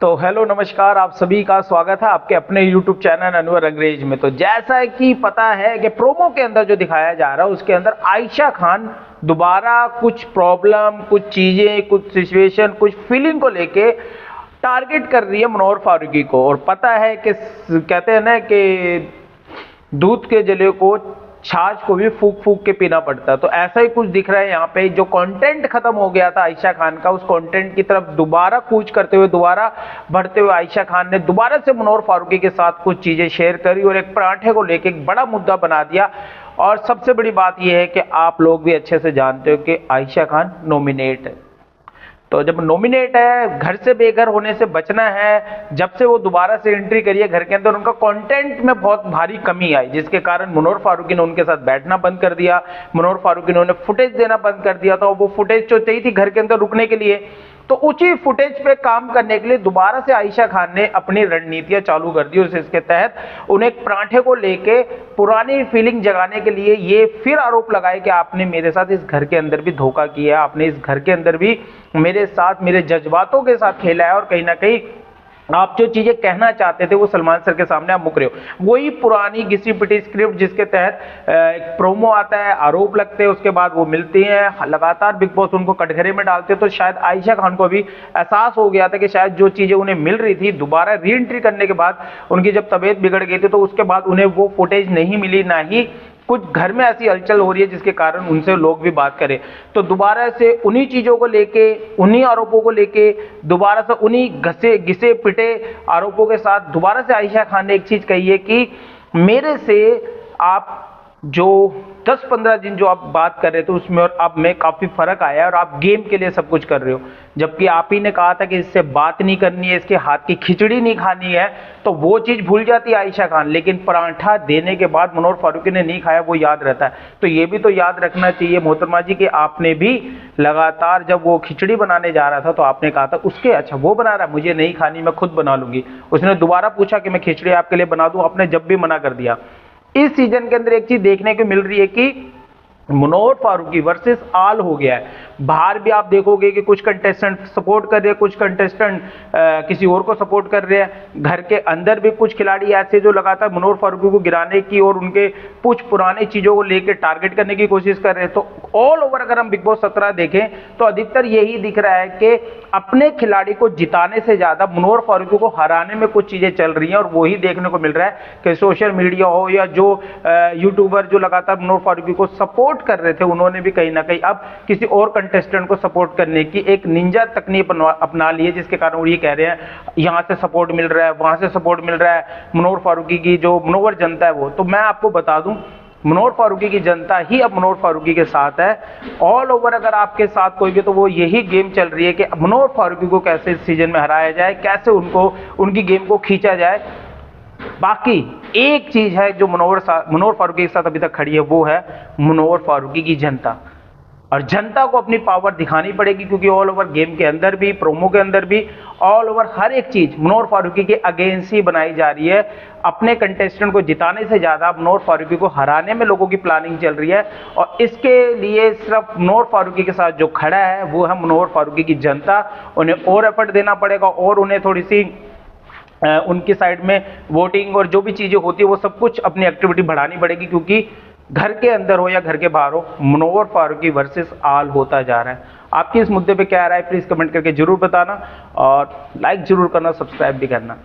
तो हेलो नमस्कार, आप सभी का स्वागत है आपके अपने YouTube चैनल अनवर अंग्रेज में। तो जैसा कि पता है कि प्रोमो के अंदर जो दिखाया जा रहा है उसके अंदर आयशा खान दोबारा कुछ प्रॉब्लम, कुछ चीजें, कुछ सिचुएशन, कुछ फीलिंग को लेके टारगेट कर रही है मनोहर फारूकी को। और पता है कि कहते हैं ना कि दूध के जले को, छाछ को भी फूक फूक के पीना पड़ता है। तो ऐसा ही कुछ दिख रहा है यहाँ पे। जो कंटेंट खत्म हो गया था आयशा खान का, उस कंटेंट की तरफ दोबारा कूच करते हुए, दोबारा बढ़ते हुए आयशा खान ने दोबारा से मनोहर फारूकी के साथ कुछ चीजें शेयर करी और एक पराठे को लेकर एक बड़ा मुद्दा बना दिया। और सबसे बड़ी बात यह है कि आप लोग भी अच्छे से जानते हो कि आयशा खान नॉमिनेट है। तो जब नॉमिनेट है, घर से बेघर होने से बचना है, जब से वो दोबारा से एंट्री करी है घर के अंदर, उनका कंटेंट में बहुत भारी कमी आई, जिसके कारण मनोहर फारूकी ने उनके साथ बैठना बंद कर दिया। मनोहर फारूकी ने उन्हें फुटेज देना बंद कर दिया था। वो फुटेज जो चाहिए थी घर के अंदर रुकने के लिए, तो उसी फुटेज पे काम करने के लिए दोबारा से आयशा खान ने अपनी रणनीतियां चालू कर दी। इसके तहत उन्हें एक पराठे को लेके पुरानी फीलिंग जगाने के लिए ये फिर आरोप लगाए कि आपने मेरे साथ इस घर के अंदर भी धोखा किया, आपने इस घर के अंदर भी मेरे साथ, मेरे जज्बातों के साथ खेला है, और कहीं ना कहीं आप जो चीजें कहना चाहते थे वो सलमान सर के सामने आप मुकरे हो। वही पुरानी घिसी पिटी स्क्रिप्ट जिसके तहत एक प्रोमो आता है, आरोप लगते हैं, उसके बाद वो मिलती हैं, लगातार बिग बॉस उनको कटघरे में डालते हैं। तो शायद आयशा खान को भी एहसास हो गया था कि शायद जो चीजें उन्हें मिल रही थी, दोबारा री एंट्री करने के बाद उनकी जब तबीयत बिगड़ गई थी, तो उसके बाद उन्हें वो फुटेज नहीं मिली, ना ही कुछ घर में ऐसी हलचल हो रही है जिसके कारण उनसे लोग भी बात करें। तो दोबारा से उन्हीं चीजों को लेके, उन्हीं आरोपों को लेके, दोबारा से उन्हीं घिसे पिटे आरोपों के साथ दोबारा से आयशा खान ने एक चीज कही है कि मेरे से आप जो 10-15 दिन जो आप बात कर रहे थे उसमें और अब में काफी फर्क आया है, और आप गेम के लिए सब कुछ कर रहे हो। जबकि आप ही ने कहा था कि इससे बात नहीं करनी है, इसके हाथ की खिचड़ी नहीं खानी है, तो वो चीज भूल जाती है आयशा खान। लेकिन पराठा देने के बाद मनोहर फारूकी ने नहीं खाया, वो याद रहता है। तो ये भी तो याद रखना चाहिए मोहतरमा जी कि आपने भी लगातार जब वो खिचड़ी बनाने जा रहा था तो आपने कहा था उसके, अच्छा वो बना रहा, मुझे नहीं खानी, मैं खुद बना लूंगी। उसने दोबारा पूछा कि मैं खिचड़ी आपके लिए बना दूं, आपने जब भी मना कर दिया। इस सीजन के अंदर एक चीज देखने को मिल रही है कि मनोहर फारूकी वर्सेस आल हो गया है। बाहर भी आप देखोगे कि कुछ कंटेस्टेंट सपोर्ट कर रहे हैं, कुछ कंटेस्टेंट किसी और को सपोर्ट कर रहे हैं। घर के अंदर भी कुछ खिलाड़ी ऐसे जो लगातार मनोहर फारूकी को गिराने की और उनके कुछ पुरानी चीजों को लेकर टारगेट करने की कोशिश कर रहे हैं। तो ऑल ओवर अगर हम बिग बॉस 17 देखें तो अधिकतर यही दिख रहा है कि अपने खिलाड़ी को जिताने से ज्यादा मनोहर फारूकी को हराने में कुछ चीजें चल रही हैं। और वही देखने को मिल रहा है कि सोशल मीडिया हो या जो यूट्यूबर जो लगातार मनोहर फारूकी को सपोर्ट कर रहे थे, उन्होंने भी कहीं ना कहीं अब किसी और कंटेस्टेंट को सपोर्ट करने की एक निंजा तकनीक अपना ली है, जिसके कारण वो ये कह रहे हैं यहां से सपोर्ट मिल रहा है, वहां से सपोर्ट मिल रहा है। मनोहर फारूकी की जो मनोहर जनता है वो, तो मैं आपको बता दूं मनोहर फारूकी की जनता ही अब मनोहर फारूकी के साथ है। ऑल ओवर अगर आपके साथ कोई भी, तो वो यही गेम चल रही है कि मनोहर फारूकी को कैसे इस सीजन में हराया जाए, कैसे उनको उनकी गेम को खींचा जाए। बाकी एक चीज है जो मनोहर फारूकी के साथ अभी तक खड़ी है, वो है मनोहर फारूकी की जनता। और जनता को अपनी पावर दिखानी पड़ेगी, क्योंकि ऑल ओवर गेम के अंदर भी, प्रोमो के अंदर भी, ऑल ओवर हर एक चीज मनोहर फारूकी के अगेंस्ट ही बनाई जा रही है। अपने कंटेस्टेंट को जिताने से ज्यादा मनोहर फारूकी को हराने में लोगों की प्लानिंग चल रही है। और इसके लिए सिर्फ मनोहर फारूकी के साथ जो खड़ा है वो है मनोहर फारूकी की जनता। उन्हें और एफर्ट देना पड़ेगा, और उन्हें थोड़ी सी उनकी साइड में वोटिंग और जो भी चीजें होती है वो सब कुछ अपनी एक्टिविटी बढ़ानी पड़ेगी, क्योंकि घर के अंदर हो या घर के बाहर हो, मनोहर फारूकी वर्सेस आल होता जा रहा है। आपकी इस मुद्दे पे क्या राय है, प्लीज कमेंट करके जरूर बताना, और लाइक जरूर करना, सब्सक्राइब भी करना।